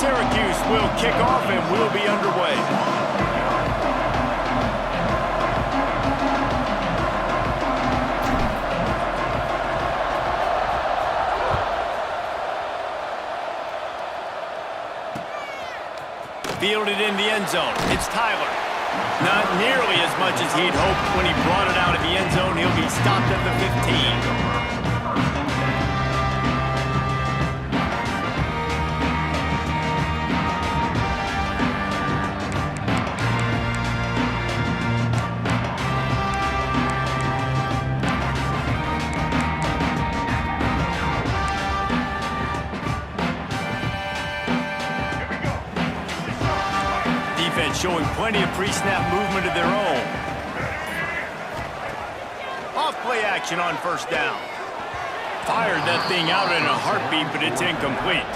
Syracuse will kick off and we'll be underway. Fielded in the end zone. It's Tyler. Not nearly as much as he'd hoped when he brought it out of the end zone. He'll be stopped at the 15. Showing plenty of pre-snap movement of their own. Off-play action on first down. Fired that thing out in a heartbeat, but it's incomplete.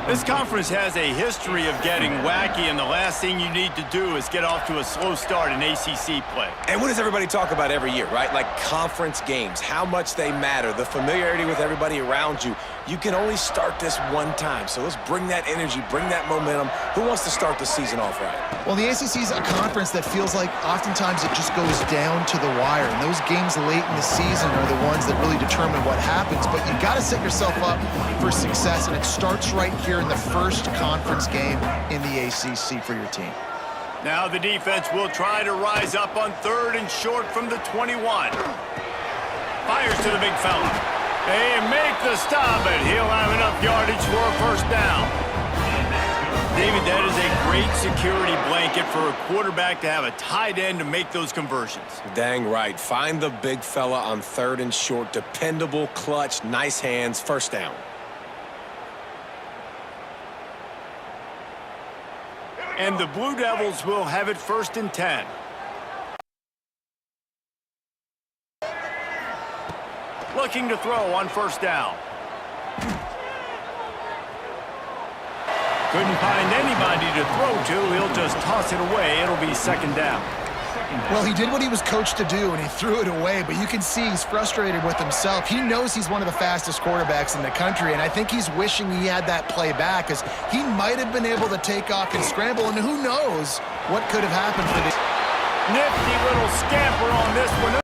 This conference has a history of getting wacky, and the last thing you need to do is get off to a slow start in ACC play. And what does everybody talk about every year, right? Like conference games, how much they matter, the familiarity with everybody around you. You can only start this one time, so let's bring that energy, bring that momentum. Who wants to start the season off right? Well, the ACC is a conference that feels like oftentimes it just goes down to the wire, and those games late in the season are the ones that really determine what happens, but you got to set yourself up for success, and it starts right here in the first conference game in the ACC for your team. Now the defense will try to rise up on 3rd and short from the 21. Fires to the big fella. They make the stop, and he'll have enough yardage for a first down. David, that is a great security blanket for a quarterback to have a tight end to make those conversions. Dang right. Find the big fella on 3rd and short. Dependable, clutch, nice hands, first down. And the Blue Devils will have it 1st and 10. Looking to throw on first down. Couldn't find anybody to throw to. He'll just toss it away. It'll be 2nd down. Well, he did what he was coached to do, and he threw it away, but you can see he's frustrated with himself. He knows he's one of the fastest quarterbacks in the country, and I think he's wishing he had that play back, because he might have been able to take off and scramble, and who knows what could have happened for this. Nifty little scamper on this one.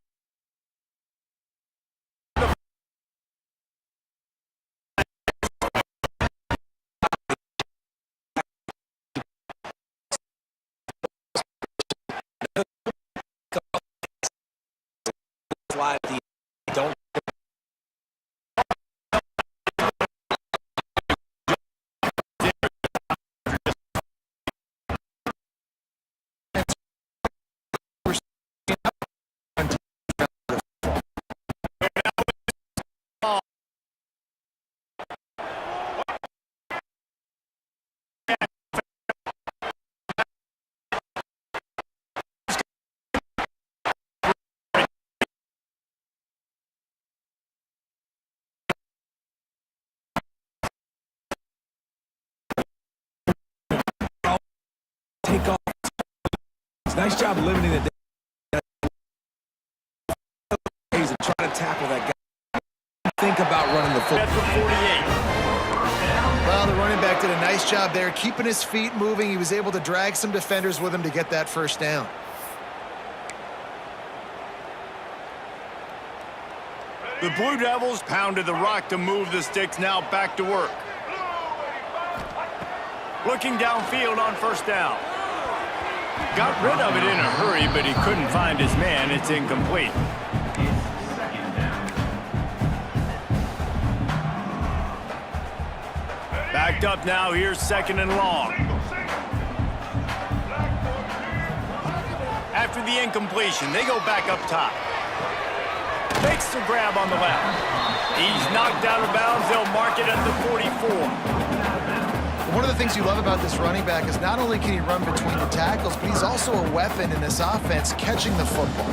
Don't. Take off. Nice job limiting the days and trying to tackle that guy. Think about running the football. That's the 48. Well, the running back did a nice job there, keeping his feet moving. He was able to drag some defenders with him to get that first down. The Blue Devils pounded the rock to move the sticks. Now back to work. Looking downfield on first down. Got rid of it in a hurry, but he couldn't find his man. It's incomplete. Backed up now. Here's 2nd and long. After the incompletion, they go back up top. Makes the grab on the left. He's knocked out of bounds. They'll mark it at the 44. One of the things you love about this running back is not only can he run between the tackles, but he's also a weapon in this offense catching the football.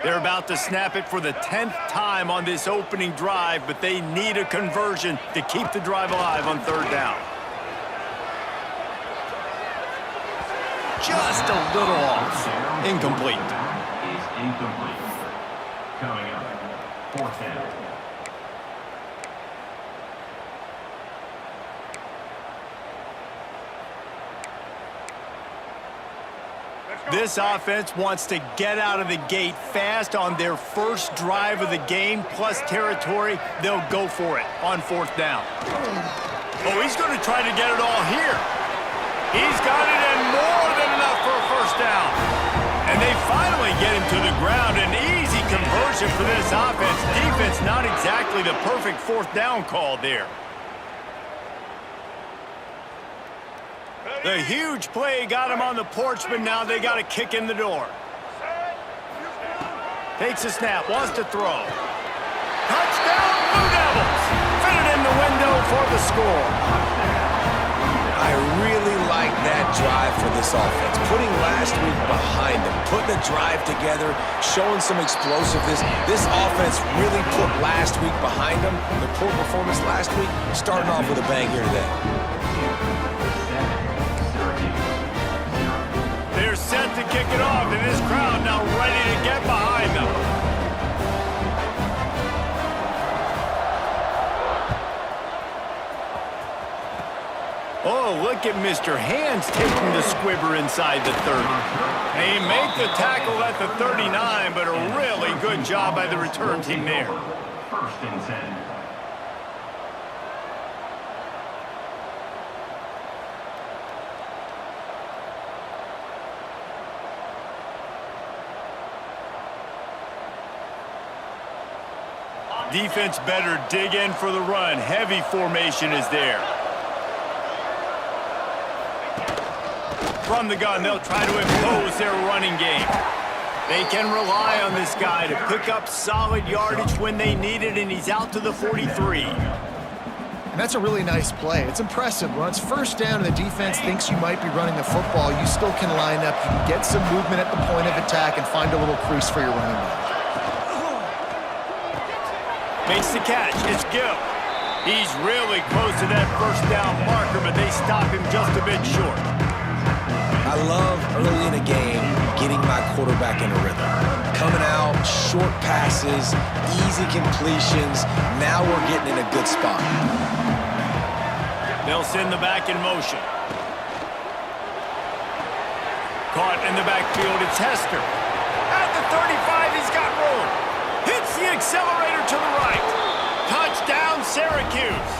They're about to snap it for the 10th time on this opening drive, but they need a conversion to keep the drive alive on 3rd down. just a little off. Incomplete. Is incomplete. Coming up, 4th down. This offense wants to get out of the gate fast on their first drive of the game, plus territory. They'll go for it on 4th down. Oh, he's going to try to get it all here. He's got it and more than enough for a first down. And they finally get him to the ground. An easy conversion for this offense. Defense not exactly the perfect 4th down call there. The huge play got him on the porch, but now they got a kick in the door. Takes a snap, wants to throw. Touchdown, Blue Devils! Fit it in the window for the score. I really like that drive for this offense. Putting last week behind them, putting a drive together, showing some explosiveness. This offense really put last week behind them. The poor performance last week, starting off with a bang here today. They're set to kick it off, and this crowd now ready to get behind them. Oh, look at Mr. Hands taking the squibber inside the 30. They make the tackle at the 39, but a really good job by the return team there. 1st and 10. Defense better dig in for the run. Heavy formation is there. From the gun, they'll try to impose their running game. They can rely on this guy to pick up solid yardage when they need it, and he's out to the 43. And that's a really nice play. It's impressive. When it's 1st down and the defense thinks you might be running the football, you still can line up. You can get some movement at the point of attack and find a little crease for your running back. Makes the catch. It's Gill. He's really close to that 1st down marker, but they stop him just a bit short. I love early in a game getting my quarterback in a rhythm. Coming out, short passes, easy completions. Now we're getting in a good spot. They'll send the back in motion. Caught in the backfield, it's Hester. At the 35, he's got room. Hits the accelerator to the right. Touchdown, Syracuse.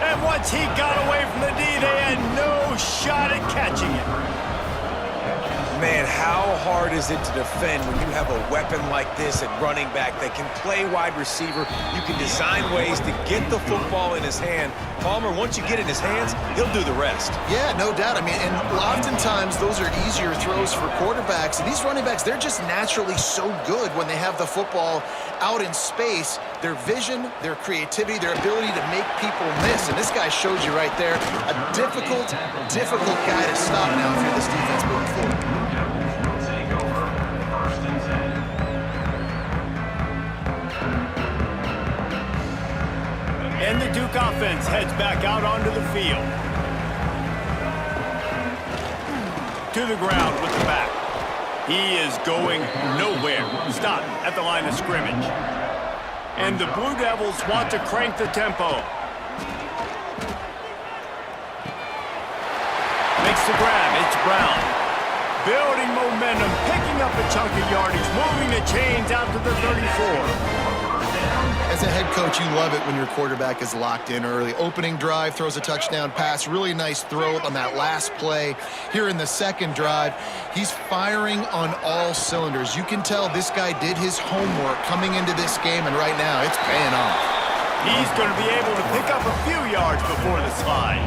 And once he got away from the D, they had no shot at catching it. Man, how hard is it to defend when you have a weapon like this at running back that can play wide receiver? You can design ways to get the football in his hand. Palmer, once you get it in his hands, he'll do the rest. Yeah, no doubt. I mean, and oftentimes those are easier throws for quarterbacks. And these running backs, they're just naturally so good when they have the football out in space. Their vision, their creativity, their ability to make people miss. And this guy showed you right there, a difficult guy to stop now if you're this defense moving forward. Take over, 1st and 10. And the Duke offense heads back out onto the field. To the ground with the back. He is going nowhere. Stop at the line of scrimmage. And the Blue Devils want to crank the tempo. Makes the grab. It's Brown. Building momentum, picking up a chunk of yardage, moving the chains out to the 34. As a head coach, you love it when your quarterback is locked in early. Opening drive, throws a touchdown pass. Really nice throw on that last play. Here in the 2nd drive, he's firing on all cylinders. You can tell this guy did his homework coming into this game, and right now it's paying off. He's going to be able to pick up a few yards before the slide.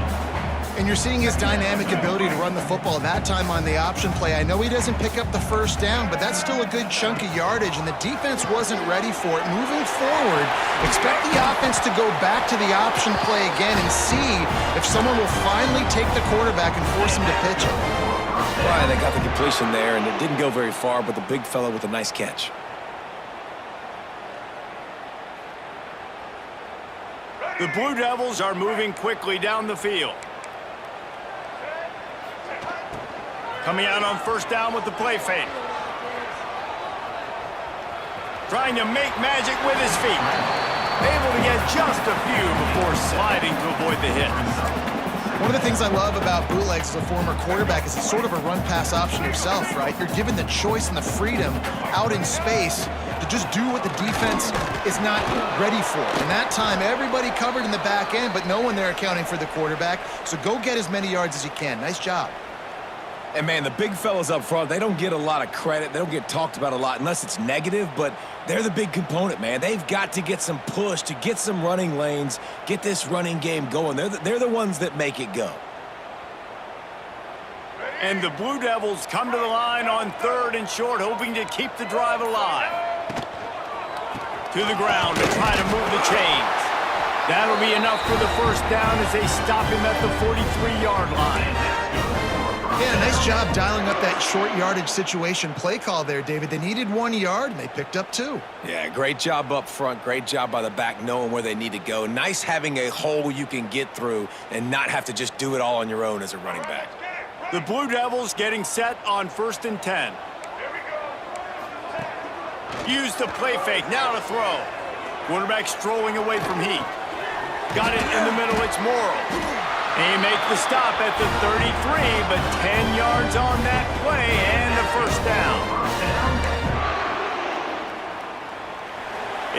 And you're seeing his dynamic ability to run the football. That time on the option play, I know he doesn't pick up the 1st down, but that's still a good chunk of yardage, and the defense wasn't ready for it. Moving forward, expect the offense to go back to the option play again and see if someone will finally take the quarterback and force him to pitch it. Right, they got the completion there, and it didn't go very far, but the big fella with a nice catch. The Blue Devils are moving quickly down the field. Coming out on first down with the play fake. Trying to make magic with his feet. Able to get just a few before sliding to avoid the hit. One of the things I love about bootlegs as a former quarterback is it's sort of a run-pass option yourself, right? You're given the choice and the freedom out in space to just do what the defense is not ready for. And that time, everybody covered in the back end, but no one there accounting for the quarterback. So go get as many yards as you can. Nice job. And, man, the big fellas up front, they don't get a lot of credit. They don't get talked about a lot unless it's negative, but they're the big component, man. They've got to get some push, to get some running lanes, get this running game going. They're the ones that make it go. And the Blue Devils come to the line on third and short, hoping to keep the drive alive. To the ground to try to move the chains. That'll be enough for the first down as they stop him at the 43-yard line. Yeah, nice job dialing up that short yardage situation play call there, David. They needed 1 yard, and they picked up 2. Yeah, great job up front. Great job by the back knowing where they need to go. Nice having a hole you can get through and not have to just do it all on your own as a running back. The Blue Devils getting set on 1st and 10. Use the play fake, now to throw. Quarterback strolling away from Heat. Got it in the middle, it's Morrow. They make the stop at the 33, but 10 yards on that play and a first down.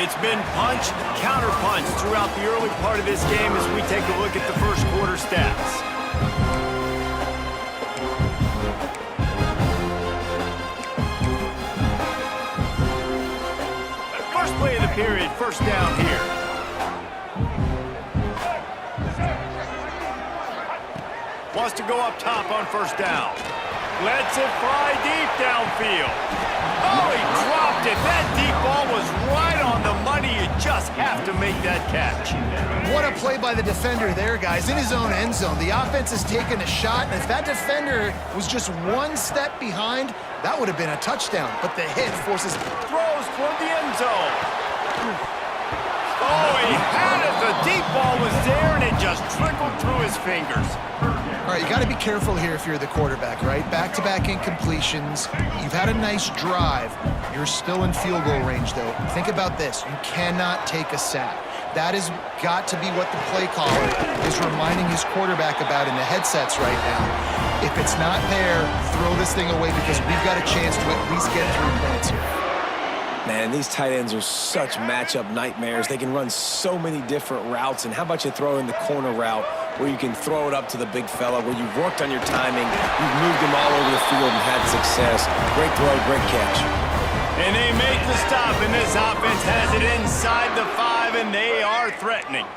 It's been punch, counter-punch throughout the early part of this game as we take a look at the first quarter stats. First play of the period, first down here. Wants to go up top on first down. Lets it fly deep downfield. Oh, he dropped it. That deep ball was right on the money. You just have to make that catch. What a play by the defender there, guys. In his own end zone. The offense has taken a shot, and if that defender was just one step behind, that would have been a touchdown. But the hit forces... Throws toward the end zone. Oh, he had it. The deep ball was there, and it just trickled through his fingers. All right, you got to be careful here if you're the quarterback, right? Back-to-back incompletions. You've had a nice drive. You're still in field goal range, though. Think about this. You cannot take a sack. That has got to be what the play caller is reminding his quarterback about in the headsets right now. If it's not there, throw this thing away because we've got a chance to at least get 3 points here. Man, these tight ends are such matchup nightmares. They can run so many different routes. And how about you throw in the corner route where you can throw it up to the big fella, where you've worked on your timing, you've moved him all over the field and had success. Great throw, great catch. And they make the stop, and this offense has it inside the 5, and they are threatening.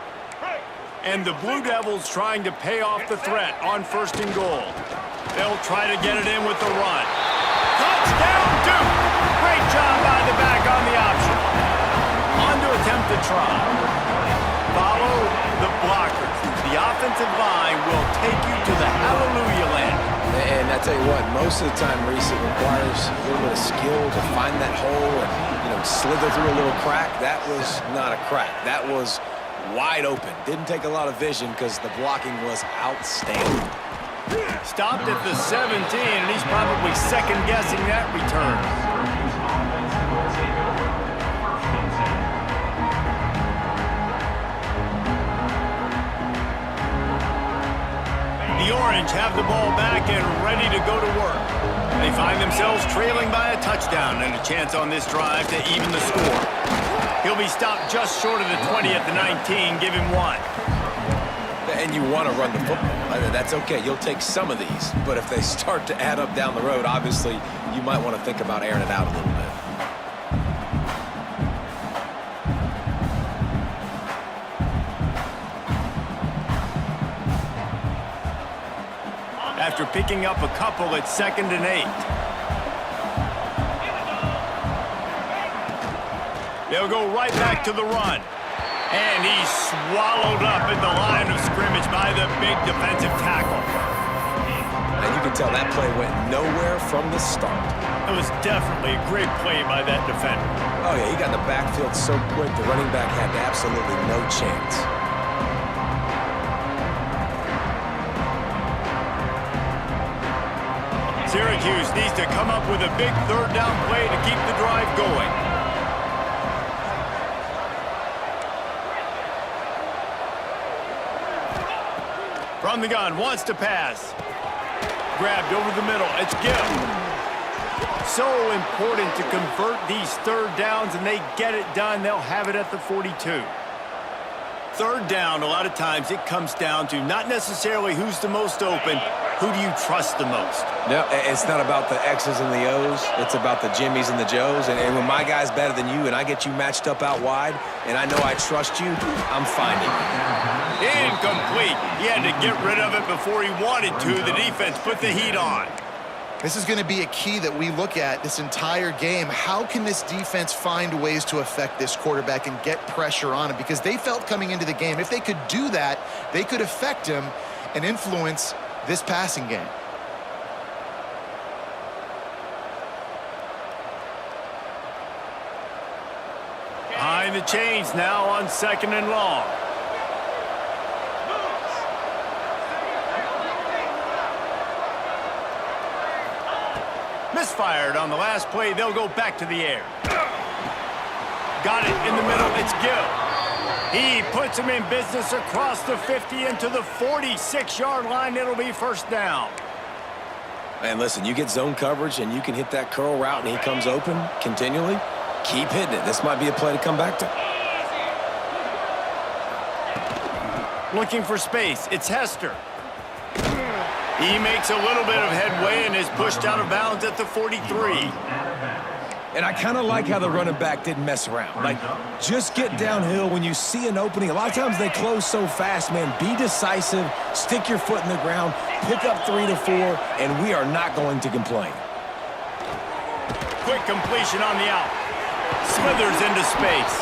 And the Blue Devils trying to pay off the threat on 1st and goal. They'll try to get it in with the run. Touchdown, Duke! Great job by the back on the option. On to attempt to try. Follow the blockers. The offensive line will take you to the hallelujah land. And I tell you what, most of the time, Reese, it requires a little bit of skill to find that hole and, slither through a little crack. That was not a crack. That was wide open. Didn't take a lot of vision because the blocking was outstanding. Stopped at the 17, and he's probably second-guessing that return. The Orange have the ball back and ready to go to work. They find themselves trailing by a touchdown and a chance on this drive to even the score. He'll be stopped just short of the 20 at the 19. Give him 1. And you want to run the football. That's okay. You'll take some of these. But if they start to add up down the road, obviously, you might want to think about airing it out a little bit. After picking up a couple at 2nd and 8. They'll go right back to the run. And he's swallowed up at the line of scrimmage by the big defensive tackle. And you can tell that play went nowhere from the start. It was definitely a great play by that defender. Oh, yeah, he got in the backfield so quick, the running back had absolutely no chance. Syracuse needs to come up with a big third down play to keep the drive going. From the gun, wants to pass. Grabbed over the middle. It's Gill. So important to convert these third downs, and they get it done. They'll have it at the 42. Third down, a lot of times it comes down to not necessarily who's the most open, who do you trust the most? No, it's not about the X's and the O's. It's about the Jimmies and the Joes. And when my guy's better than you and I get you matched up out wide and I know I trust you, I'm finding it. Incomplete. He had to get rid of it before he wanted to. The defense put the heat on. This is going to be a key that we look at this entire game. How can this defense find ways to affect this quarterback and get pressure on him? Because they felt coming into the game, if they could do that, they could affect him and influence this passing game. Behind the chains now on 2nd and long. Misfired on the last play. They'll go back to the air. Got it in the middle. It's Gill. He puts him in business across the 50 into the 46-yard line. It'll be first down. And listen, you get zone coverage and you can hit that curl route and he comes open continually. Keep hitting it. This might be a play to come back to. Looking for space. It's Hester. He makes a little bit of headway and is pushed out of bounds at the 43. And I kind of like how the running back didn't mess around. Like, just get downhill when you see an opening. A lot of times they close so fast, man. Be decisive, stick your foot in the ground, pick up 3 to 4, and we are not going to complain. Quick completion on the out. Smithers into space.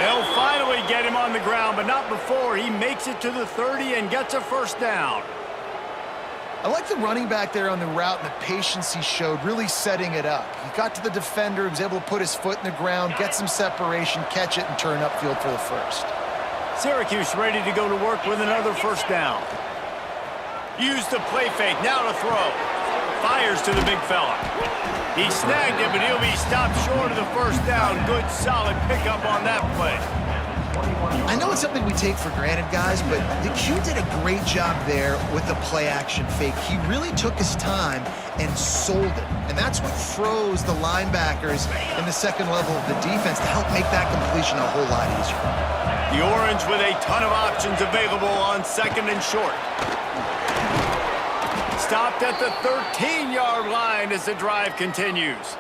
They'll finally get him on the ground, but not before he makes it to the 30 and gets a first down. I like the running back there on the route and the patience he showed, really setting it up. He got to the defender, he was able to put his foot in the ground, get some separation, catch it, and turn upfield for the first. Syracuse ready to go to work with another first down. Use the play fake, now to throw. Fires to the big fella. He snagged it, but he'll be stopped short of the first down. Good, solid pickup on that play. I know it's something we take for granted, guys, but the Q did a great job there with the play-action fake. He really took his time and sold it, and that's what froze the linebackers in the second level of the defense to help make that completion a whole lot easier. The Orange with a ton of options available on 2nd and short. Stopped at the 13-yard line as the drive continues.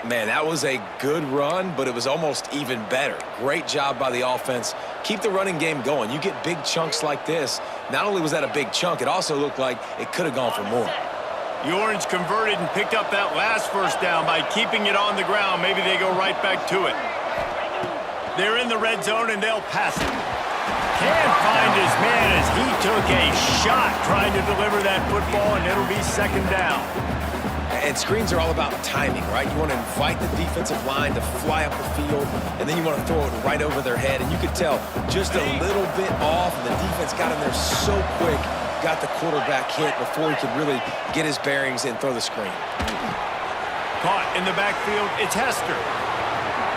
Man, that was a good run, but it was almost even better. Great job by the offense. Keep the running game going. You get big chunks like this. Not only was that a big chunk, it also looked like it could have gone for more. The Orange converted and picked up that last first down by keeping it on the ground. Maybe they go right back to it. They're in the red zone, and they'll pass it. Can't find his man as he took a shot trying to deliver that football, and it'll be 2nd down. And screens are all about timing, right? You want to invite the defensive line to fly up the field, and then you want to throw it right over their head. And you could tell just a little bit off, and the defense got in there so quick, got the quarterback hit before he could really get his bearings and throw the screen. Caught in the backfield, it's Hester.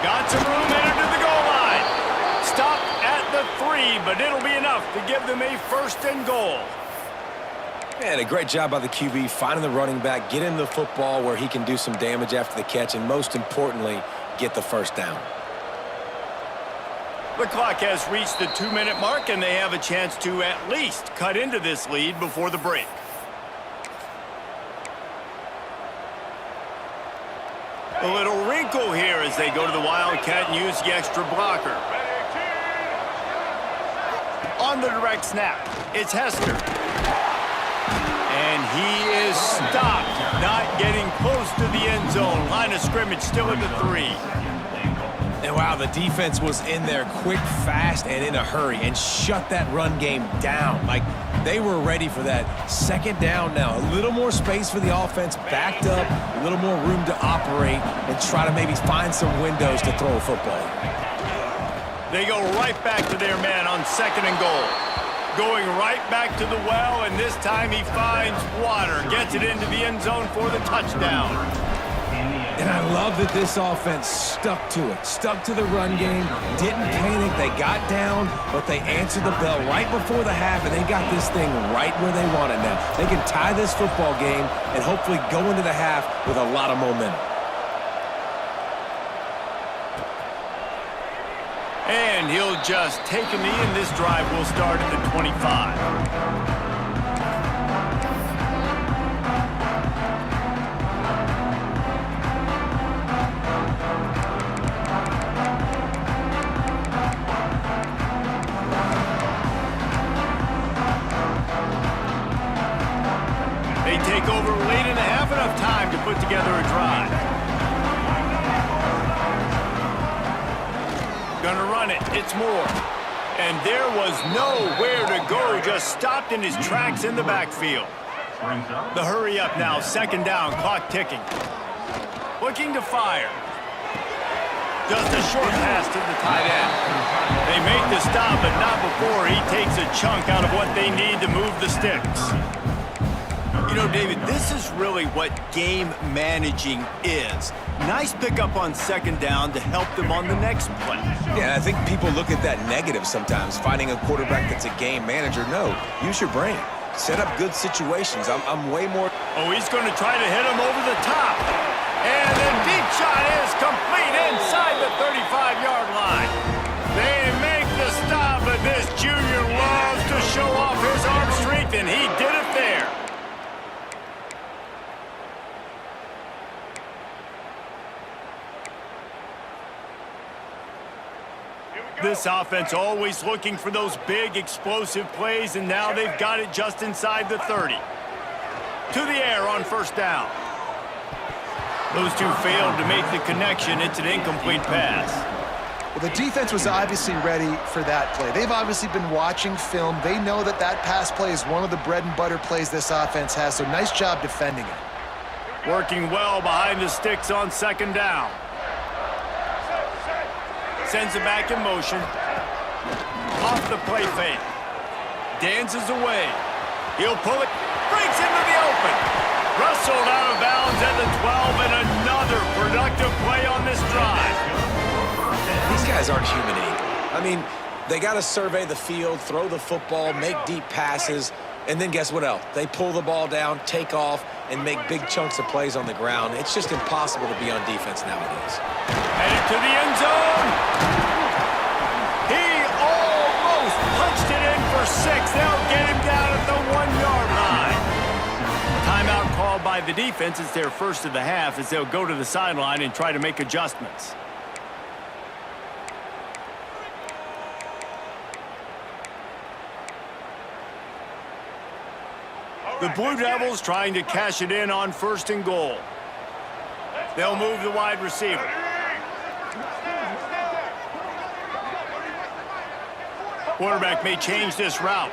Got some room, entered to the goal line. Stopped at the 3, but it'll be enough to give them a 1st and goal. And a great job by the QB finding the running back, get him the football where he can do some damage after the catch, and most importantly, get the first down. The clock has reached the 2-minute mark, and they have a chance to at least cut into this lead before the break. A little wrinkle here as they go to the Wildcat and use the extra blocker. On the direct snap, it's Hester. And he is stopped, not getting close to the end zone. Line of scrimmage still at the 3. And wow, the defense was in there quick, fast, and in a hurry and shut that run game down. Like, they were ready for that 2nd down now. A little more space for the offense, backed up, a little more room to operate and try to maybe find some windows to throw a football. They go right back to their man on 2nd and goal. Going right back to the well, and this time he finds water. Gets it into the end zone for the touchdown. And I love that this offense stuck to it. Stuck to the run game. Didn't panic. They got down, but they answered the bell right before the half, and they got this thing right where they want it now. They can tie this football game and hopefully go into the half with a lot of momentum. And he'll just take a knee, and this drive will start at the 25. They take over late and have enough time to put together a drive. Gonna run it. It's Moore. And there was nowhere to go. Just stopped in his tracks in the backfield. The hurry up now. Second down. Clock ticking. Looking to fire. Just a short pass to the tight end. They make the stop, but not before he takes a chunk out of what they need to move the sticks. You know, David, this is really what game managing is. Nice pickup on second down to help them on the next play. Yeah, I think people look at that negative sometimes, finding a quarterback that's a game manager. No, use your brain. Set up good situations. I'm way more... Oh, he's going to try to hit him over the top. And the deep shot is complete inside the 35-yard line. They make the stop, but this junior loves to show off his arm strength, and he did it there. This offense always looking for those big, explosive plays, and now they've got it just inside the 30. To the air on first down. Those two failed to make the connection. It's an incomplete pass. Well, the defense was obviously ready for that play. They've obviously been watching film. They know that that pass play is one of the bread and butter plays this offense has, so nice job defending it. Working well behind the sticks on second down. Sends it back in motion. Off the play fake. Dances away. He'll pull it. Breaks into the open. Rustled out of bounds at the 12, and another productive play on this drive. These guys aren't human either. I mean, they got to survey the field, throw the football, make deep passes, and then guess what else? They pull the ball down, take off, and make big chunks of plays on the ground. It's just impossible to be on defense nowadays. Headed to the end zone. He almost punched it in for 6. They'll get him down at the 1-yard line. Timeout called by the defense. It's their first of the half as they'll go to the sideline and try to make adjustments. The Blue Devils trying to cash it in on first and goal. They'll move the wide receiver. Quarterback may change this route.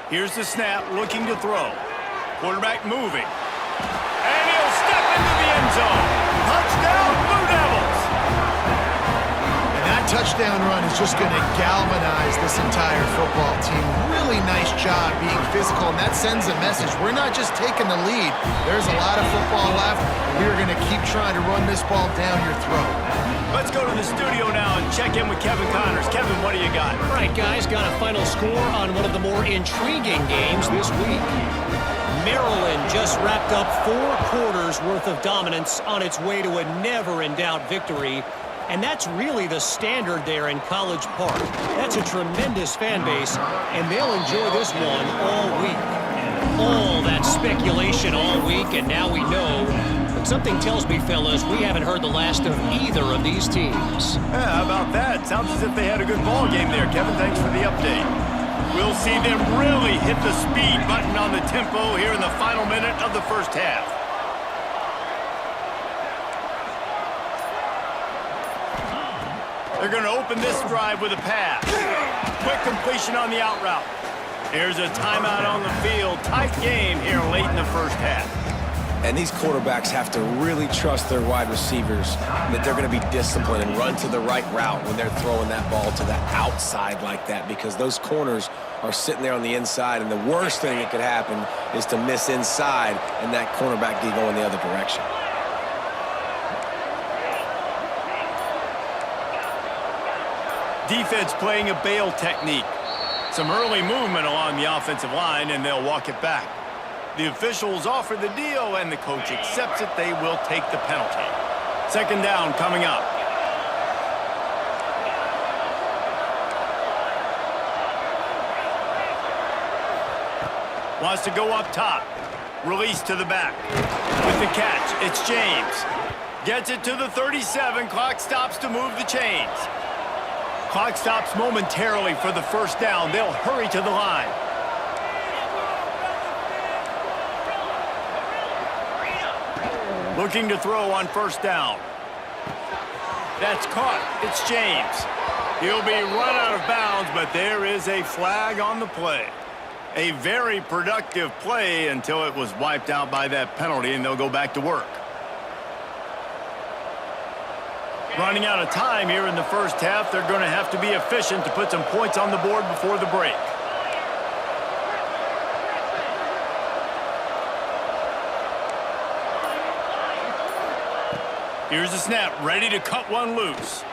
Here's the snap, looking to throw. Quarterback moving. And he'll step into the end zone. Touchdown, Blue Devils! And that touchdown run is just going to galvanize this entire football team. Really nice job being physical, and that sends a message. We're not just taking the lead. There's a lot of football left, and we are going to keep trying to run this ball down your throat. Let's go to the studio now and check in with Kevin Connors. Kevin, what do you got? All right, guys, got a final score on one of the more intriguing games this week. Maryland just wrapped up 4 quarters worth of dominance on its way to a never-in-doubt victory. And that's really the standard there in College Park. That's a tremendous fan base, and they'll enjoy this one all week. All that speculation all week, and now we know. But something tells me, fellas, we haven't heard the last of either of these teams. Yeah, how about that? Sounds as if they had a good ball game there. Kevin, thanks for the update. We'll see them really hit the speed button on the tempo here in the final minute of the first half. They're going to open this drive with a pass. Quick completion on the out route. Here's a timeout on the field. Tight game here late in the first half. And these quarterbacks have to really trust their wide receivers that they're going to be disciplined and run to the right route when they're throwing that ball to the outside like that, because those corners are sitting there on the inside, and the worst thing that could happen is to miss inside and that cornerback be going the other direction. Defense playing a bail technique. Some early movement along the offensive line, and they'll walk it back. The officials offer the deal, and the coach accepts it. They will take the penalty. Second down coming up. Wants to go up top. Release to the back. With the catch, it's James. Gets it to the 37. Clock stops to move the chains. Clock stops momentarily for the first down. They'll hurry to the line. Looking to throw on first down. That's caught. It's James. He'll be run out of bounds, but there is a flag on the play. A very productive play until it was wiped out by that penalty, and they'll go back to work. Running out of time here in the first half. They're going to have to be efficient to put some points on the board before the break. Here's the snap, ready to cut one loose.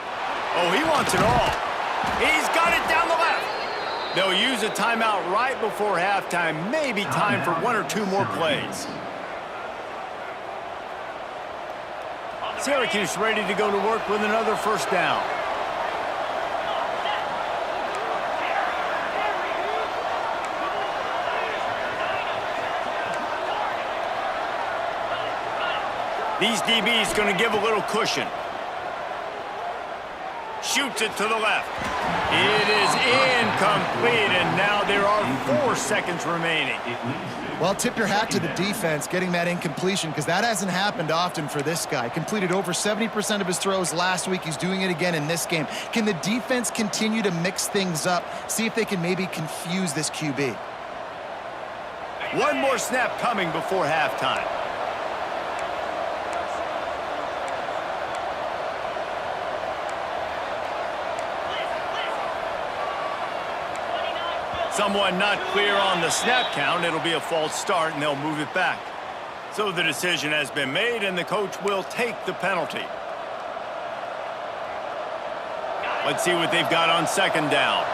Oh, he wants it all. He's got it down the left. They'll use a timeout right before halftime. Maybe time for one or two more plays. Syracuse ready to go to work with another first down. These DBs going to give a little cushion. Shoots it to the left. It is incomplete, and now there are 4 seconds remaining. Well, tip your hat to the defense getting that incompletion, because that hasn't happened often for this guy. Completed over 70% of his throws last week. He's doing it again in this game. Can the defense continue to mix things up? See if they can maybe confuse this QB. One more snap coming before halftime. Someone not clear on the snap count. It'll be a false start, and they'll move it back. So the decision has been made, and the coach will take the penalty. Let's see what they've got on second down.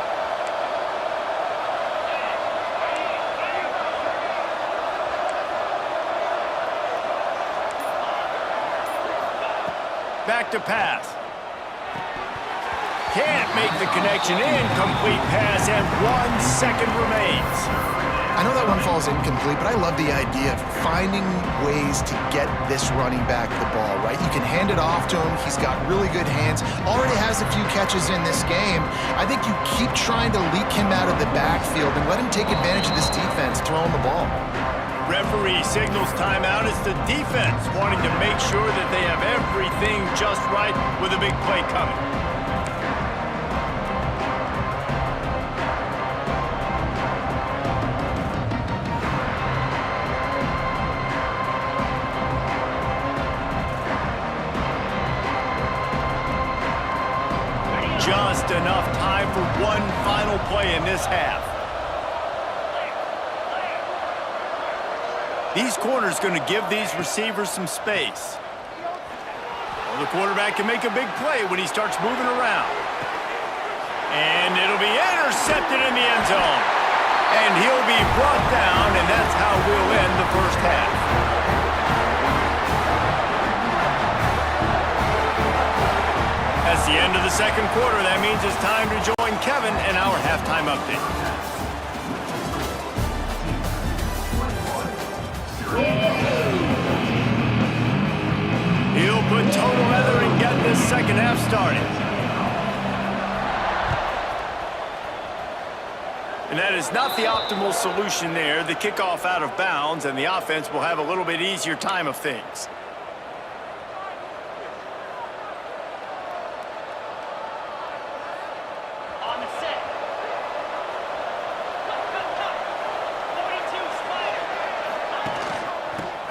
Back to pass. Can't make the connection. Incomplete pass, and 1 second remains. I know that one falls incomplete, but I love the idea of finding ways to get this running back the ball, right? You can hand it off to him. He's got really good hands. Already has a few catches in this game. I think you keep trying to leak him out of the backfield and let him take advantage of this defense throwing the ball. Referee signals timeout. It's the defense wanting to make sure that they have everything just right with a big play coming. Just enough time for one final play in this half. These corners going to give these receivers some space. Well, the quarterback can make a big play when he starts moving around. And it'll be intercepted in the end zone. And he'll be brought down, and that's how we'll end the first half. That's the end of the second quarter. That means it's time to join Kevin in our halftime update. He'll put total leather and get this second half started. And that is not the optimal solution there. The kickoff out of bounds, and the offense will have a little bit easier time of things.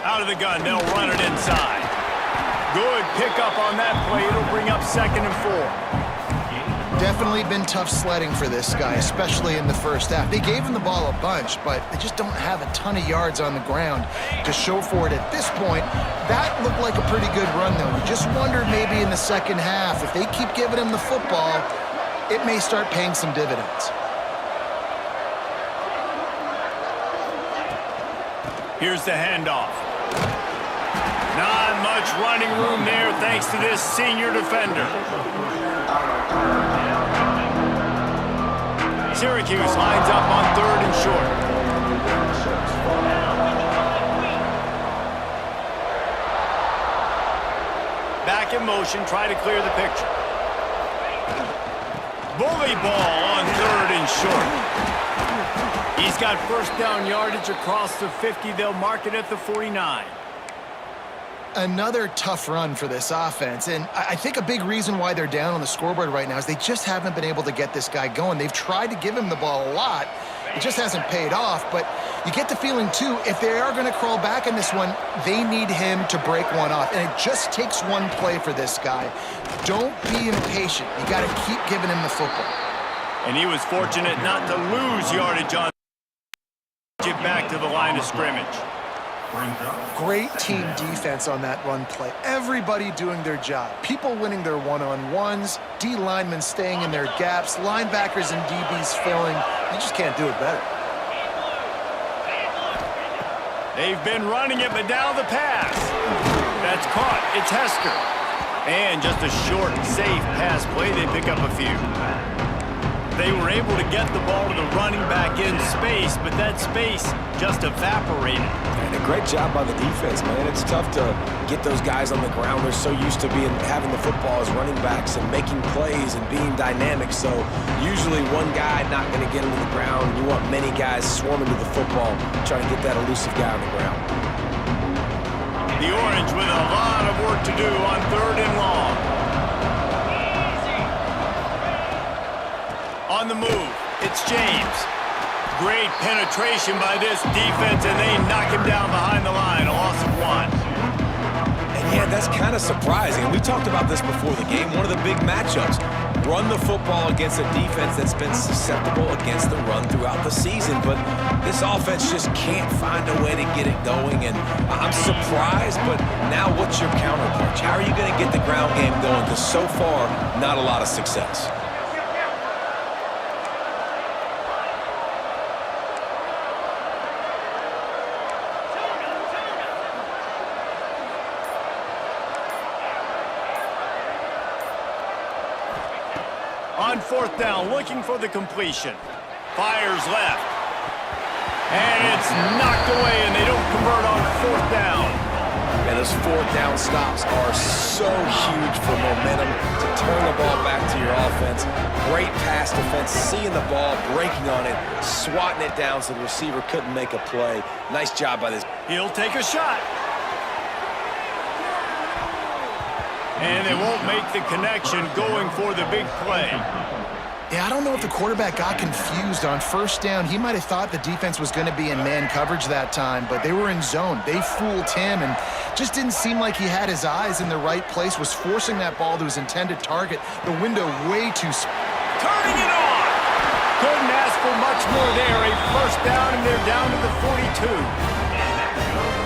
Out of the gun, they'll run it inside. Good pickup on that play. It'll bring up 2nd and 4. Definitely been tough sledding for this guy, especially in the first half. They gave him the ball a bunch, but they just don't have a ton of yards on the ground to show for it at this point. That looked like a pretty good run, though. You just wondered maybe in the second half, if they keep giving him the football, it may start paying some dividends. Here's the handoff. Not much running room there thanks to this senior defender. Syracuse lines up on 3rd and short. Back in motion, try to clear the picture. Bully ball on 3rd and short. He's got first down yardage across the 50. They'll mark it at the 49. Another tough run for this offense, and I think a big reason why they're down on the scoreboard right now is they just haven't been able to get this guy going. They've tried to give him the ball a lot. It just hasn't paid off, but you get the feeling, too, if they are going to crawl back in this one, they need him to break one off, and it just takes one play for this guy. Don't be impatient. You got to keep giving him the football. And he was fortunate not to lose yardage on get back to the line of scrimmage. Great team defense on that run play. Everybody doing their job. People winning their one-on-ones, D linemen staying in their gaps, linebackers and DBs filling. You just can't do it better. They've been running it, but now the pass. That's caught. It's Hester. And just a short, safe pass play. They pick up a few. They were able to get the ball to the running back in space, but that space just evaporated. And a great job by the defense, man. It's tough to get those guys on the ground. They're so used to having the football as running backs and making plays and being dynamic. So usually one guy not going to get him to the ground. You want many guys swarming to the football, trying to get that elusive guy on the ground. The Orange with a lot of work to do on 3rd and long. On the move, it's James. Great penetration by this defense, and they knock him down behind the line, a loss of 1. And yeah, that's kind of surprising. We talked about this before the game, one of the big matchups. Run the football against a defense that's been susceptible against the run throughout the season, but this offense just can't find a way to get it going, and I'm surprised, but now what's your counterpunch? How are you going to get the ground game going? Because so far, not a lot of success. On 4th down, looking for the completion. Fires left. And it's knocked away, and they don't convert on 4th down. And those 4th down stops are so huge for momentum to turn the ball back to your offense. Great pass defense, seeing the ball, breaking on it, swatting it down so the receiver couldn't make a play. Nice job by this. He'll take a shot. And they won't make the connection going for the big play. Yeah, I don't know if the quarterback got confused on 1st down. He might have thought the defense was going to be in man coverage that time, but they were in zone. They fooled him and just didn't seem like he had his eyes in the right place, was forcing that ball to his intended target. The window way too small. Turning it on! Couldn't ask for much more there. A 1st down, and they're down to the 42.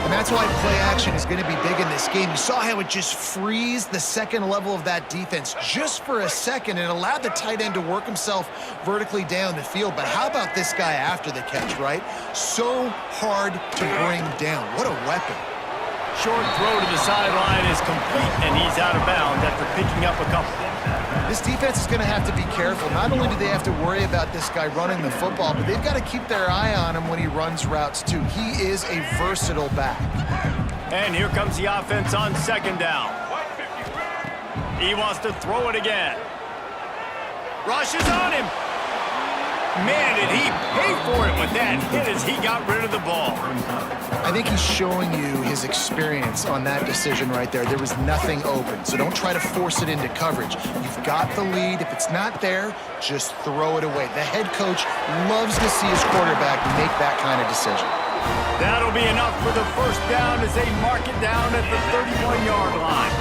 And that's why play action is going to be big in this game. You saw how it just frees the second level of that defense just for a second and allowed the tight end to work himself vertically down the field. But how about this guy after the catch, right? So hard to bring down. What a weapon. Short throw to the sideline is complete, and he's out of bounds after picking up a couple. This defense is going to have to be careful. Not only do they have to worry about this guy running the football, but they've got to keep their eye on him when he runs routes, too. He is a versatile back. And here comes the offense on 2nd down. He wants to throw it again. Rushes on him. Man, did he pay for it with that hit as he got rid of the ball. I think he's showing you his experience on that decision right there. There was nothing open, so don't try to force it into coverage. You've got the lead. If it's not there, just throw it away. The head coach loves to see his quarterback make that kind of decision. That'll be enough for the first down as they mark it down at the 31-yard line.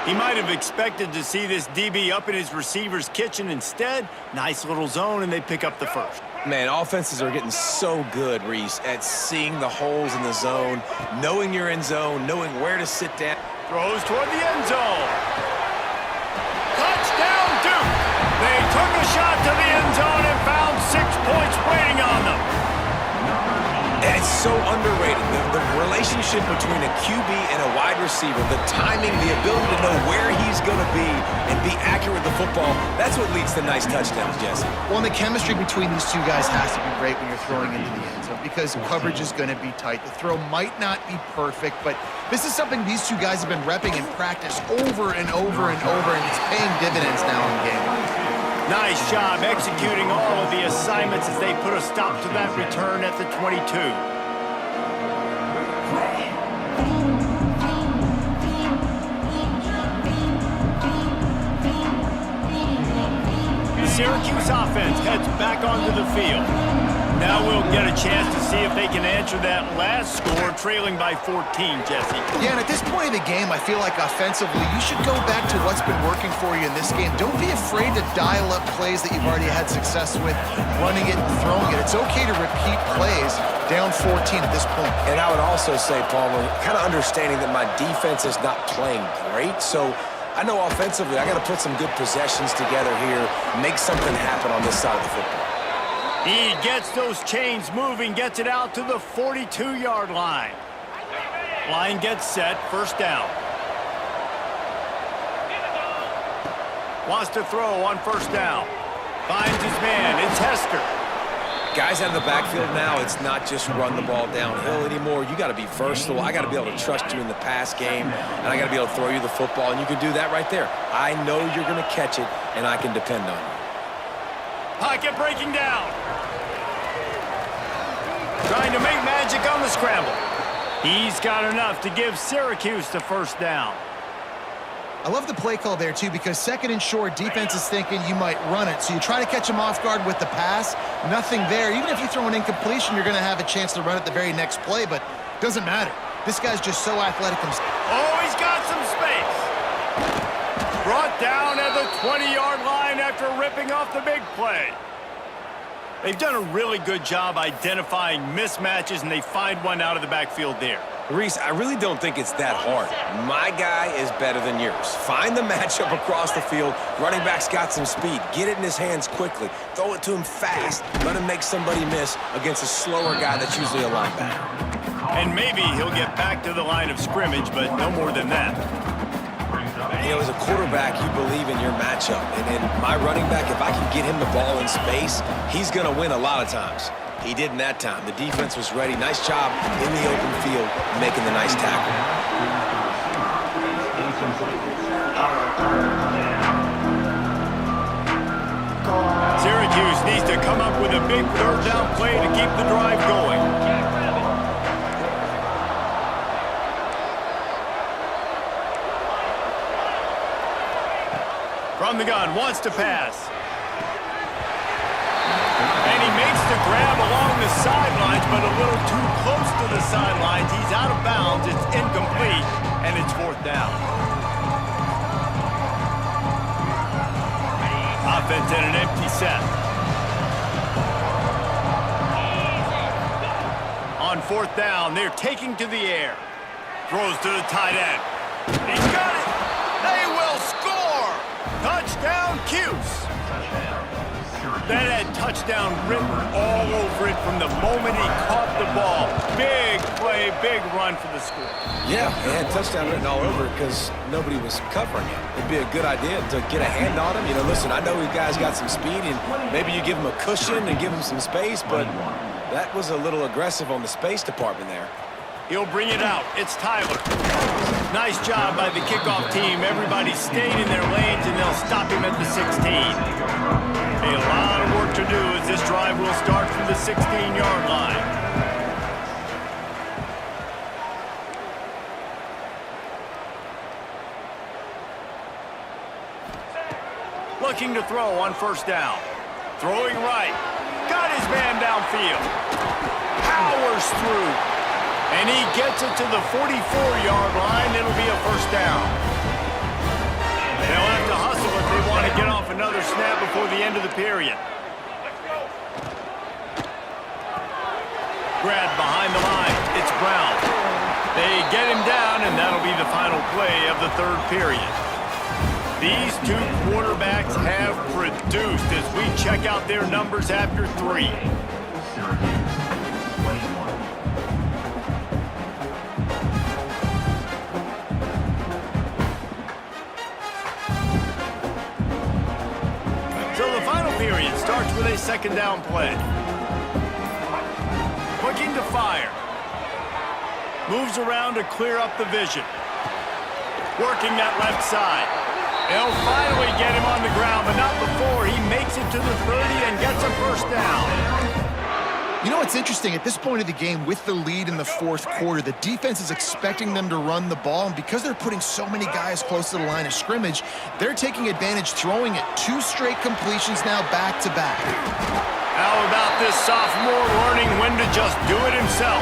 He might have expected to see this DB up in his receiver's kitchen. Instead, nice little zone, and they pick up the first. Man, offenses are getting so good, Reese, at seeing the holes in the zone, knowing you're in zone, knowing where to sit down. Throws toward the end zone. Touchdown, Duke! They took a shot to the end zone and found 6 points waiting on them. And it's so underrated. The relationship between a QB and a wide receiver, the timing, the ability to know where he's going to be and be accurate with the football, that's what leads to nice touchdowns, Jesse. Well, and the chemistry between these two guys has to be great when you're throwing into the end zone because coverage is going to be tight. The throw might not be perfect, but this is something these two guys have been repping in practice over and over and over, and it's paying dividends now in the game. Nice job executing all of the assignments as they put a stop to that return at the 22. The Syracuse offense heads back onto the field. Now we'll get a chance to see if they can answer that last score, trailing by 14, Jesse. Yeah, and at this point in the game, I feel like offensively, you should go back to what's been working for you in this game. Don't be afraid to dial up plays that you've already had success with, running it and throwing it. It's okay to repeat plays down 14 at this point. And I would also say, Palmer, kind of understanding that my defense is not playing great, so I know offensively I got to put some good possessions together here, make something happen on this side of the football. He gets those chains moving, gets it out to the 42-yard line. Line gets set, first down. Wants to throw on first down. Finds his man, it's Hester. Guys out of the backfield now, it's not just run the ball downhill anymore. You got to be versatile. I got to be able to trust you in the pass game, and I got to be able to throw you the football, and you can do that right there. I know you're going to catch it, and I can depend on you. Pocket breaking down. Trying to make magic on the scramble. He's got enough to give Syracuse the first down. I love the play call there, too, because second and short, defense is thinking you might run it. So you try to catch him off guard with the pass. Nothing there. Even if you throw an incompletion, you're going to have a chance to run it the very next play, but it doesn't matter. This guy's just so athletic himself. Oh, he's got some space. Brought down at the 20-yard line after ripping off the big play. They've done a really good job identifying mismatches, and they find one out of the backfield there. Reese, I really don't think it's that hard. My guy is better than yours. Find the matchup across the field. Running back's got some speed. Get it in his hands quickly. Throw it to him fast. Let him make somebody miss against a slower guy that's usually a linebacker. And maybe he'll get back to the line of scrimmage, but no more than that. You know, as a quarterback, you believe in your matchup. And my running back, if I can get him the ball in space, he's going to win a lot of times. He didn't that time. The defense was ready. Nice job in the open field, making the nice tackle. Syracuse needs to come up with a big third down play to keep the drive going. From the gun, wants to pass. And he makes the grab along the sidelines, but a little too close to the sidelines. He's out of bounds, it's incomplete, and it's fourth down. Offense in an empty set. On fourth down, they're taking to the air. Throws to the tight end. He's got it! They will score! Touchdown, Cuse! That had touchdown written all over it from the moment he caught the ball. Big play, big run for the score. Yeah, it had touchdown written all over it because nobody was covering him. It'd be a good idea to get a hand on him. You know, listen, I know you guys got some speed, and maybe you give him a cushion and give him some space, but that was a little aggressive on the space department there. He'll bring it out. It's Tyler. Nice job by the kickoff team. Everybody stayed in their lanes, and they'll stop him at the 16. A lot of work to do as this drive will start from the 16-yard line. Looking to throw on first down. Throwing right. Got his man downfield. Powers through. And he gets it to the 44-yard line. It'll be a first down. They'll have to hustle if they want to get off another snap before the end of the period. Grab behind the line. It's Brown. They get him down, and that'll be the final play of the third period. These two quarterbacks have produced as we check out their numbers after 3. Syracuse, 21. So the final period starts with a second down play. Looking to fire. Moves around to clear up the vision. Working that left side. They'll finally get him on the ground, but not before he makes it to the 30 and gets a first down. You know what's interesting? At this point of the game, with the lead in the fourth quarter, the defense is expecting them to run the ball, and because they're putting so many guys close to the line of scrimmage, they're taking advantage, throwing it 2 straight completions now back-to-back. How about this sophomore learning when to just do it himself?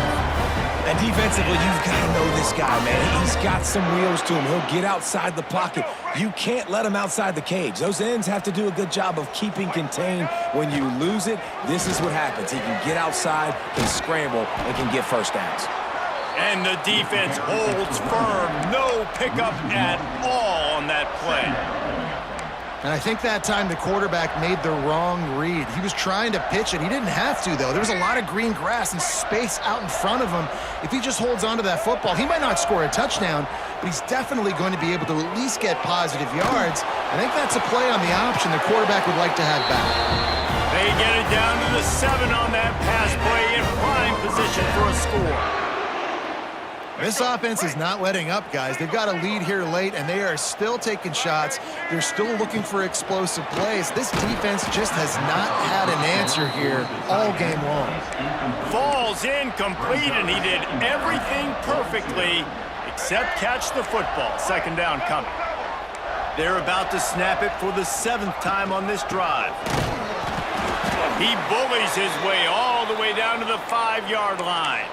And defensively, you've got to know this guy, man. He's got some wheels to him. He'll get outside the pocket. You can't let him outside the cage. Those ends have to do a good job of keeping contained. When you lose it, this is what happens. He can get outside, can scramble, and can get first downs. And the defense holds firm. No pickup at all on that play. And I think that time the quarterback made the wrong read. He was trying to pitch it. He didn't have to, though. There was a lot of green grass and space out in front of him. If he just holds on to that football, he might not score a touchdown, but he's definitely going to be able to at least get positive yards. I think that's a play on the option the quarterback would like to have back. They get it down to the 7 on that pass play in prime position for a score. This offense is not letting up, guys. They've got a lead here late, and they are still taking shots. They're still looking for explosive plays. This defense just has not had an answer here all game long. Falls incomplete, and he did everything perfectly except catch the football. Second down coming. They're about to snap it for the 7th time on this drive. He bullies his way all the way down to the 5-yard line.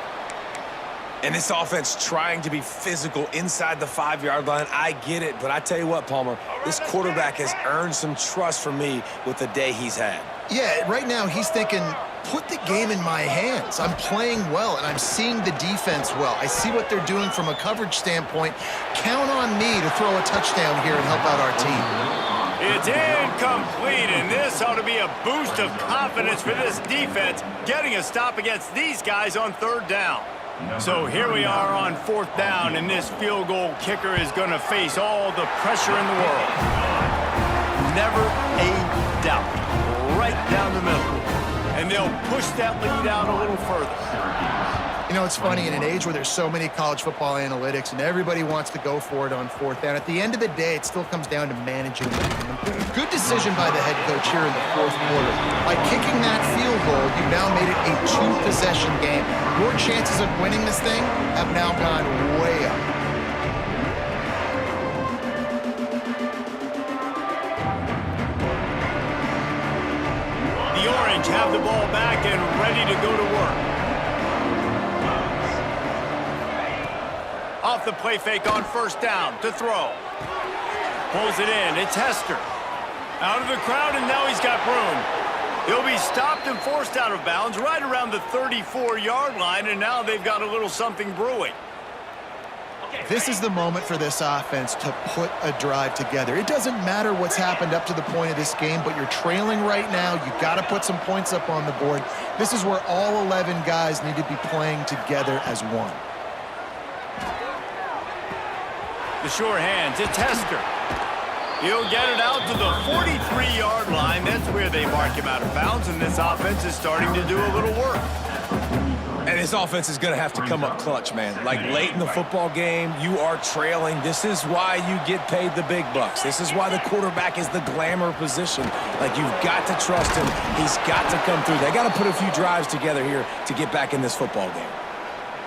And this offense trying to be physical inside the 5-yard line, I get it. But I tell you what, Palmer, this quarterback has earned some trust from me with the day he's had. Yeah, right now he's thinking, put the game in my hands. I'm playing well, and I'm seeing the defense well. I see what they're doing from a coverage standpoint. Count on me to throw a touchdown here and help out our team. It's incomplete, and this ought to be a boost of confidence for this defense, getting a stop against these guys on 3rd down. So here we are on 4th down, and this field goal kicker is going to face all the pressure in the world. Never a doubt. Right down the middle. And they'll push that lead out a little further. You know, it's funny, in an age where there's so many college football analytics and everybody wants to go for it on 4th down, at the end of the day, it still comes down to managing the game. Good decision by the head coach here in the 4th quarter. By kicking that field goal, you've now made it a 2-possession game. Your chances of winning this thing have now gone way up. The Orange have the ball back and ready to go to work. Off the play fake on 1st down to throw. Pulls it in. It's Hester. Out of the crowd, and now he's got room. He'll be stopped and forced out of bounds right around the 34-yard line, and now they've got a little something brewing. This is the moment for this offense to put a drive together. It doesn't matter what's happened up to the point of this game, but you're trailing right now. You've got to put some points up on the board. This is where all 11 guys need to be playing together as one. The sure hands, it's Hester. He'll get it out to the 43-yard line. That's where they mark him out of bounds, and this offense is starting to do a little work. And this offense is going to have to come up clutch, man. Like late in the football game, you are trailing. This is why you get paid the big bucks. This is why the quarterback is the glamour position. Like, you've got to trust him. He's got to come through. They got to put a few drives together here to get back in this football game.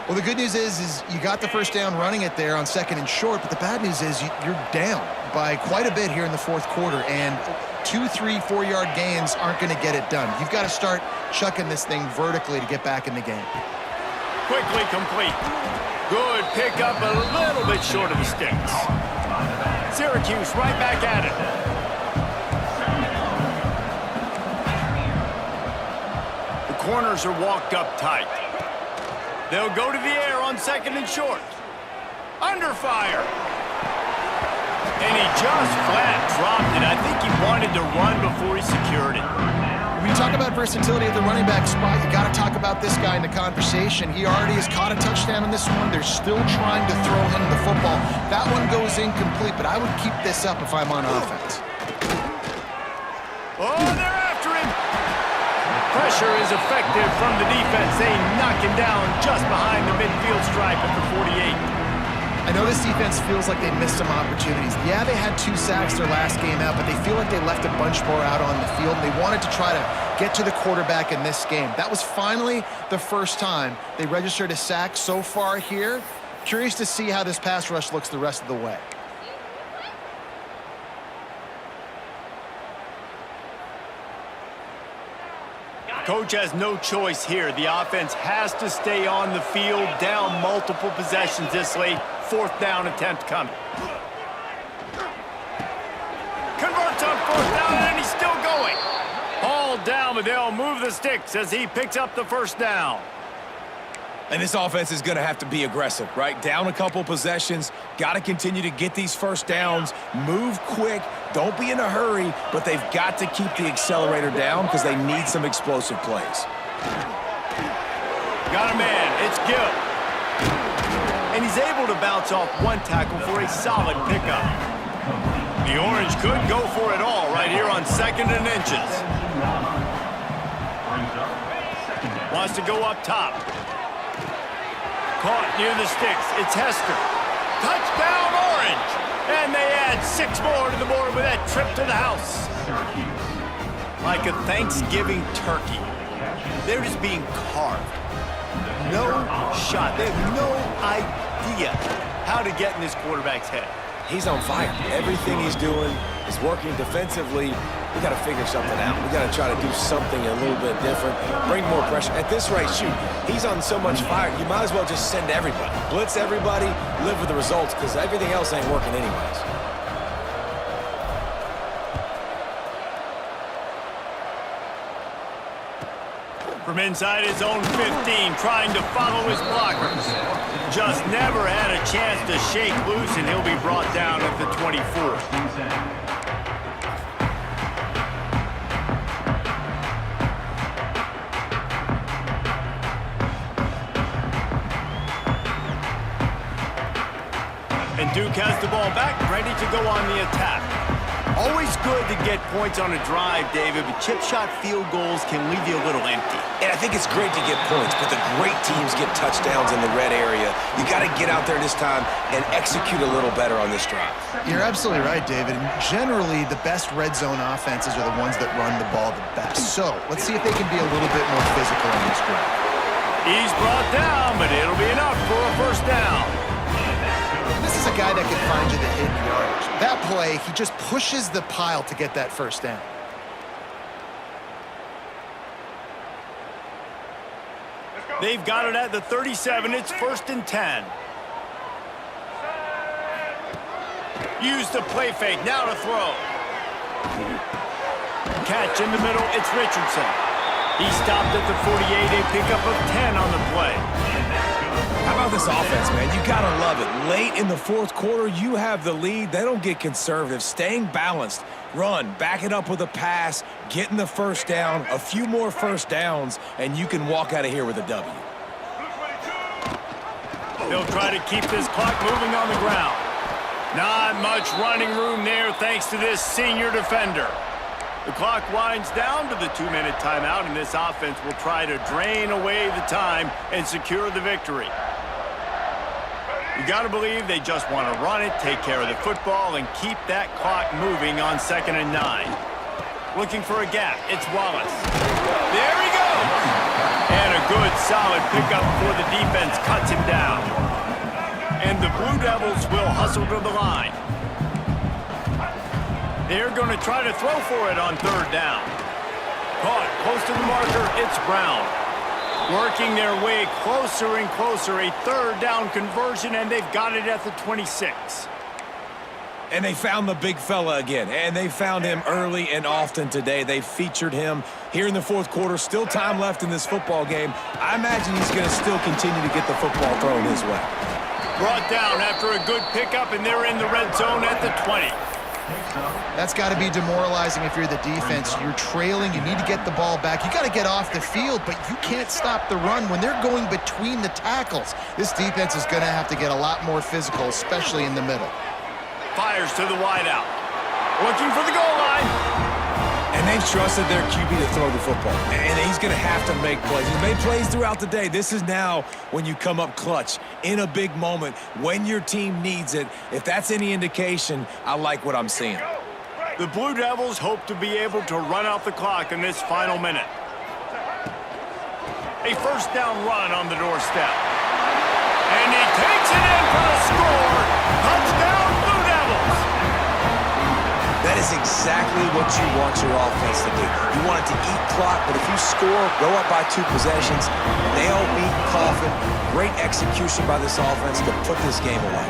Well, the good news is you got the first down running it there on 2nd and short, but the bad news is you're down by quite a bit here in the 4th quarter, and 2, 3, 4-yard gains aren't going to get it done. You've got to start chucking this thing vertically to get back in the game. Quickly complete. Good pickup, a little bit short of the sticks. Syracuse right back at it. The corners are walked up tight. They'll go to the air on 2nd and short. Under fire. And he just flat dropped it. I think he wanted to run before he secured it. When you talk about versatility at the running back spot, you got to talk about this guy in the conversation. He already has caught a touchdown in this one. They're still trying to throw him the football. That one goes incomplete, but I would keep this up if I'm on offense. Oh, they're after him. Pressure is effective from the defense. They knock him down just behind the midfield stripe at the 48. I know this defense feels like they missed some opportunities. Yeah, they had 2 sacks their last game out, but they feel like they left a bunch more out on the field, and they wanted to try to get to the quarterback in this game. That was finally the first time they registered a sack so far here. Curious to see how this pass rush looks the rest of the way. Coach has no choice here. The offense has to stay on the field, down multiple possessions this late. 4th down attempt coming. Converts on 4th down, and he's still going. All down, but they'll move the sticks as he picks up the 1st down. And this offense is going to have to be aggressive, right? Down a couple possessions, got to continue to get these 1st downs, move quick, don't be in a hurry, but they've got to keep the accelerator down because they need some explosive plays. Got a man, it's Gill. And he's able to bounce off 1 tackle for a solid pickup. The Orange could go for it all right here on 2nd and inches. Wants to go up top. Caught near the sticks. It's Hester. Touchdown, Orange! And they add 6 more to the board with that trip to the house. Like a Thanksgiving turkey. They're just being carved. No shot. They have no idea how to get in this quarterback's head. He's on fire. Everything he's doing is working defensively. We got to figure something out. We got to try to do something a little bit different, bring more pressure. At this rate, shoot, he's on so much fire, you might as well just send everybody. Blitz everybody, live with the results, because everything else ain't working anyways. From inside his own 15, trying to follow his blockers. Just never had a chance to shake loose, and he'll be brought down at the 24. And Duke has the ball back, ready to go on the attack. Always good to get points on a drive, David, but chip shot field goals can leave you a little empty. And I think it's great to get points, but the great teams get touchdowns in the red area. You got to get out there this time and execute a little better on this drive. You're absolutely right, David. And generally, the best red zone offenses are the ones that run the ball the best. So let's see if they can be a little bit more physical in this drive. He's brought down, but it'll be enough for a 1st down. This is a guy that can find you the hidden yardage. That play, he just pushes the pile to get that 1st down. They've got it at the 37. It's 1st and 10. Use the play fake. Now to throw. Catch in the middle. It's Richardson. He stopped at the 48. A pickup of 10 on the play. How about this offense, man? You got to love it. Late in the 4th quarter, you have the lead. They don't get conservative. Staying balanced. Run, back it up with a pass, getting the 1st down, a few more 1st downs, and you can walk out of here with a W. They'll try to keep this clock moving on the ground. Not much running room there thanks to this senior defender. The clock winds down to the 2-minute timeout, and this offense will try to drain away the time and secure the victory. You got to believe they just want to run it, take care of the football, and keep that clock moving on 2nd and 9. Looking for a gap. It's Wallace. There he goes! And a good, solid pickup before the defense cuts him down. And the Blue Devils will hustle to the line. They're going to try to throw for it on 3rd down. Caught close to the marker. It's Brown. Working their way closer and closer. A 3rd down conversion, and they've got it at the 26. And they found the big fella again, and they found him early and often today. They featured him here in the 4th quarter. Still time left in this football game. I imagine he's going to still continue to get the football thrown his way. Brought down after a good pickup, and they're in the red zone at the 20. That's got to be demoralizing if you're the defense. You're trailing. You need to get the ball back. You got to get off the field, but you can't stop the run when they're going between the tackles. This defense is going to have to get a lot more physical, especially in the middle. Fires to the wideout. Looking for the goal line. And they've trusted their QB to throw the football. And he's going to have to make plays. He's made plays throughout the day. This is now when you come up clutch in a big moment when your team needs it. If that's any indication, I like what I'm seeing. The Blue Devils hope to be able to run out the clock in this final minute. A 1st down run on the doorstep. And he takes it in for the score. Touchdown, Blue Devils. That is exactly what you want your offense to do. You want it to eat clock, but if you score, go up by 2 possessions, nail, beat, coffin. Great execution by this offense to put this game away.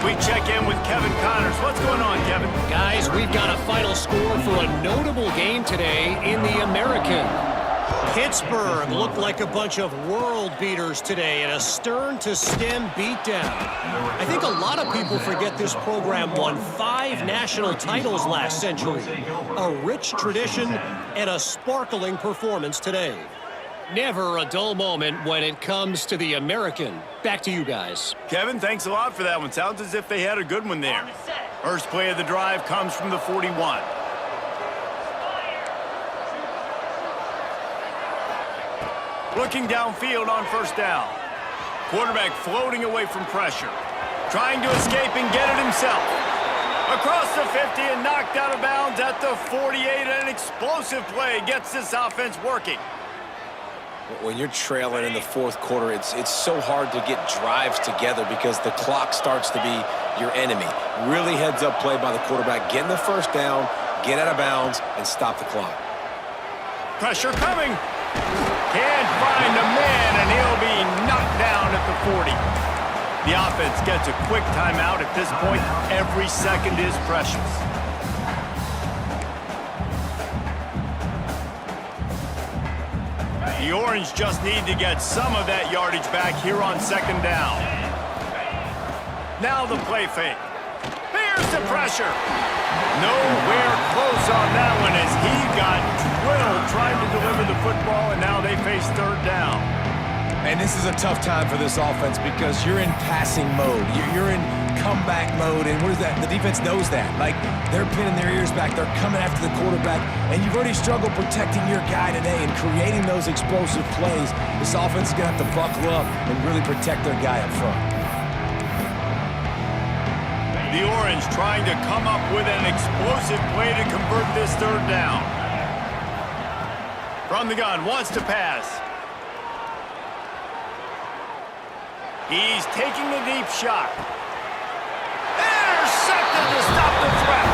We check in with Kevin Connors. What's going on, Kevin? Guys, we've got a final score for a notable game today in the American. Pittsburgh looked like a bunch of world beaters today in a stern-to-stem beatdown. I think a lot of people forget this program won 5 national titles last century. A rich tradition and a sparkling performance today. Never a dull moment when it comes to the American. Back to you guys. Kevin, thanks a lot for that one. Sounds as if they had a good one there. First play of the drive comes from the 41. Looking downfield on 1st down. Quarterback floating away from pressure. Trying to escape and get it himself. Across the 50 and knocked out of bounds at the 48. An explosive play gets this offense working. When you're trailing in the 4th quarter, it's so hard to get drives together because the clock starts to be your enemy. Really heads-up play by the quarterback. Getting the 1st down, get out of bounds, and stop the clock. Pressure coming. Can't find a man, and he'll be knocked down at the 40. The offense gets a quick timeout. At this point, every second is precious. The Orange just need to get some of that yardage back here on 2nd down. Now the play fake. There's the pressure. Nowhere close on that one as he got drilled trying to deliver the football, and now they face 3rd down. And this is a tough time for this offense because you're in passing mode. You're in comeback mode, and what is that? The defense knows that. Like, they're pinning their ears back. They're coming after the quarterback, and you've already struggled protecting your guy today and creating those explosive plays. This offense is going to have to buckle up and really protect their guy up front. The Orange trying to come up with an explosive play to convert this 3rd down. From the gun, wants to pass. He's taking the deep shot. Intercepted to stop the threat.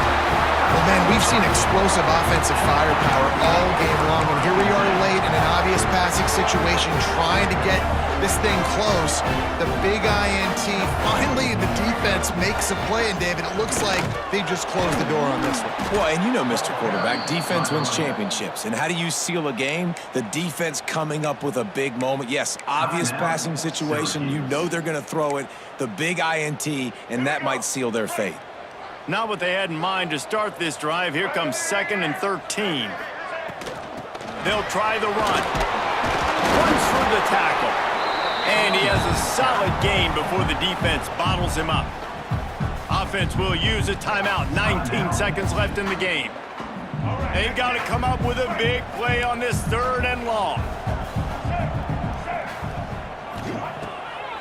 Well, man, we've seen explosive offensive firepower all game long, and here we are late in an obvious passing situation trying to get this thing close. The big INT, finally the defense makes a play, and David, it looks like they just closed the door on this one. Well, and you know, Mr. Quarterback, defense wins championships. And how do you seal a game? The defense coming up with a big moment. Yes, obvious passing situation. You know they're going to throw it. The big INT, and that might seal their fate. Not what they had in mind to start this drive. Here comes 2nd and 13. They'll try the run. Runs through the tackle. And he has a solid gain before the defense bottles him up. Offense will use a timeout. 19 seconds left in the game. They've got to come up with a big play on this 3rd and long.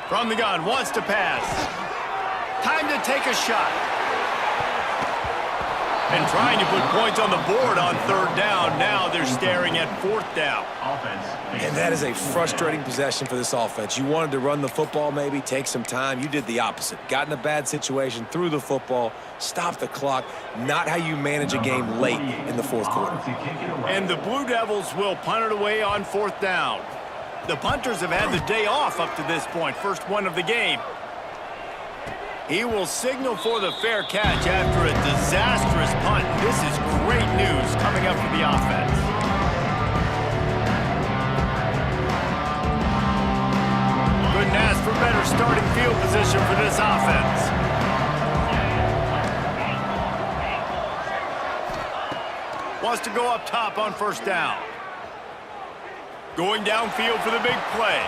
From the gun, wants to pass. Time to take a shot. And trying to put points on the board on 3rd down. Now they're staring at 4th down. And that is a frustrating possession for this offense. You wanted to run the football, maybe take some time. You did the opposite. Got in a bad situation, threw the football, stopped the clock. Not how you manage a game late in the 4th quarter. And the Blue Devils will punt it away on 4th down. The punters have had the day off up to this point. First one of the game. He will signal for the fair catch after a disastrous punt. This is great news coming up for the offense. Couldn't ask for better starting field position for this offense. Wants to go up top on 1st down. Going downfield for the big play.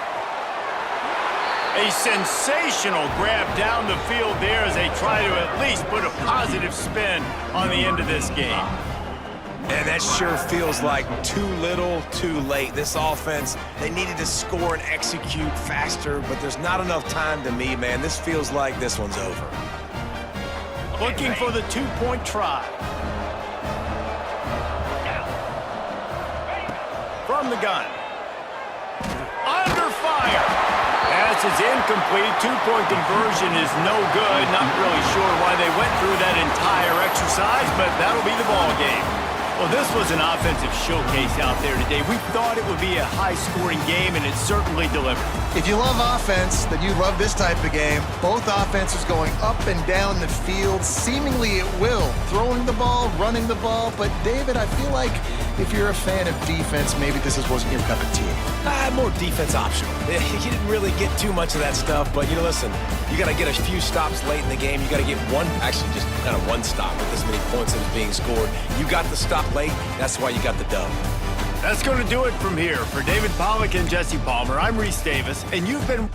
A sensational grab down the field there as they try to at least put a positive spin on the end of this game. And that sure feels like too little, too late. This offense, they needed to score and execute faster, but there's not enough time to me, man. This feels like this one's over. Looking for the 2-point try. From the gun. Under fire. Pass is incomplete. 2-point conversion is no good. Not really sure why they went through that entire exercise, but that'll be the ball game. Well, this was an offensive showcase out there today. We thought it would be a high-scoring game, and it certainly delivered. If you love offense, then you love this type of game. Both offenses going up and down the field, seemingly at will. Throwing the ball, running the ball. But, David, I feel like if you're a fan of defense, maybe wasn't your cup of tea. More defense optional. You didn't really get too much of that stuff, but, listen, you got to get a few stops late in the game. You got to get actually just kind of one stop with this many points that was being scored. You got the stop late. That's why you got the dub. That's going to do it from here. For David Pollack and Jesse Palmer, I'm Reese Davis, and you've been